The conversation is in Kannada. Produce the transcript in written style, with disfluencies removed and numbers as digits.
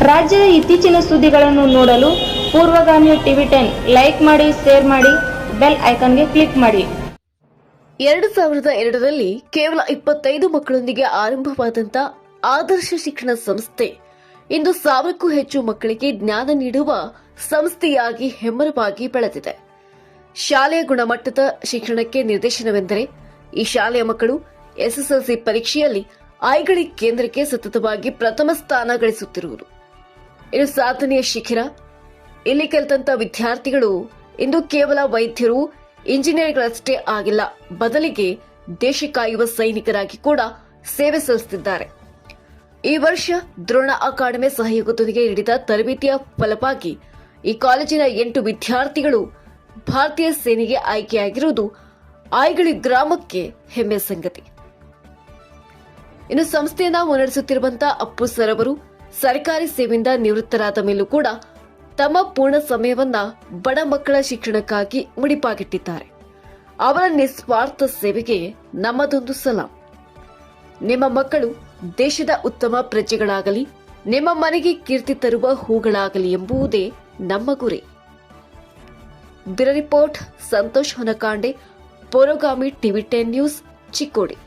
ರಾಜ್ಯದ ಇತ್ತೀಚಿನ ಸುದ್ದಿಗಳನ್ನು ನೋಡಲು ಪೂರ್ವಗಾಮಿ ಟಿವಿ 10 ಲೈಕ್ ಮಾಡಿ, ಶೇರ್ ಮಾಡಿ, ಬೆಲ್ ಐಕಾನ್ಗೆ ಕ್ಲಿಕ್ ಮಾಡಿ. 2002ರಲ್ಲಿ ಕೇವಲ 25 ಮಕ್ಕಳೊಂದಿಗೆ ಆರಂಭವಾದಂಥ ಆದರ್ಶ ಶಿಕ್ಷಣ ಸಂಸ್ಥೆ ಇಂದು 1000ಕ್ಕೂ ಹೆಚ್ಚು ಮಕ್ಕಳಿಗೆ ಜ್ಞಾನ ನೀಡುವ ಸಂಸ್ಥೆಯಾಗಿ ಹೆಮ್ಮರವಾಗಿ ಬೆಳೆದಿದೆ. ಶಾಲೆಯ ಗುಣಮಟ್ಟದ ಶಿಕ್ಷಣಕ್ಕೆ ನಿರ್ದೇಶನವೆಂದರೆ ಈ ಶಾಲೆಯ ಮಕ್ಕಳು ಎಸ್ಎಸ್ಎಲ್ಸಿ ಪರೀಕ್ಷೆಯಲ್ಲಿ ಐಗಳಿ ಕೇಂದ್ರಕ್ಕೆ ಸತತವಾಗಿ ಪ್ರಥಮ ಸ್ಥಾನ ಗಳಿಸುತ್ತಿರುವುದು. ಇದು ಸಾಧನೆಯ ಶಿಖರ. ಇಲ್ಲಿ ಕಲಿತಂತ ವಿದ್ಯಾರ್ಥಿಗಳು ಇಂದು ಕೇವಲ ವೈದ್ಯರು, ಇಂಜಿನಿಯರ್ಗಳಷ್ಟೇ ಆಗಿಲ್ಲ, ಬದಲಿಗೆ ದೇಶ ಕಾಯುವ ಸೈನಿಕರಾಗಿ ಕೂಡ ಸೇವೆ ಸಲ್ಲಿಸುತ್ತಿದ್ದಾರೆ. ಈ ವರ್ಷ ದ್ರೋಣ ಅಕಾಡೆಮಿ ಸಹಯೋಗದೊಂದಿಗೆ ನೀಡಿದ ತರಬೇತಿಯ ಫಲವಾಗಿ ಈ ಕಾಲೇಜಿನ 8 ವಿದ್ಯಾರ್ಥಿಗಳು ಭಾರತೀಯ ಸೇನೆಗೆ ಆಯ್ಕೆಯಾಗಿರುವುದು ಐಗಳಿ ಗ್ರಾಮಕ್ಕೆ ಹೆಮ್ಮೆಯ ಸಂಗತಿ. ಇನ್ನು ಸಂಸ್ಥೆಯನ್ನ ಮುನ್ನಡೆಸುತ್ತಿರುವಂತಹ ಅಪ್ಪು ಸರ್ ಅವರು ಸರ್ಕಾರಿ ಸೇವೆಯಿಂದ ನಿವೃತ್ತರಾದ ಮೇಲೂ ಕೂಡ ತಮ್ಮ ಪೂರ್ಣ ಸಮಯವನ್ನ ಬಡ ಮಕ್ಕಳ ಶಿಕ್ಷಣಕ್ಕಾಗಿ ಮುಡಿಪಾಗಿಟ್ಟಿದ್ದಾರೆ. ಅವರ ನಿಸ್ವಾರ್ಥ ಸೇವೆಗೆ ನಮ್ಮದೊಂದು ಸಲಾಂ. ನಿಮ್ಮ ಮಕ್ಕಳು ದೇಶದ ಉತ್ತಮ ಪ್ರಜೆಗಳಾಗಲಿ, ನಿಮ್ಮ ಮನೆಗೆ ಕೀರ್ತಿ ತರುವ ಹೂಗಳಾಗಲಿ ಎಂಬುದೇ ನಮ್ಮ ಗುರಿ. ಬ್ಯೂರೋ ರಿಪೋರ್ಟ್ ಸಂತೋಷ್ ಹೊನಕಾಂಡೆ, ಪೂರ್ವಗಾಮಿ ಟಿವಿ 10 ನ್ಯೂಸ್, ಚಿಕ್ಕೋಡಿ.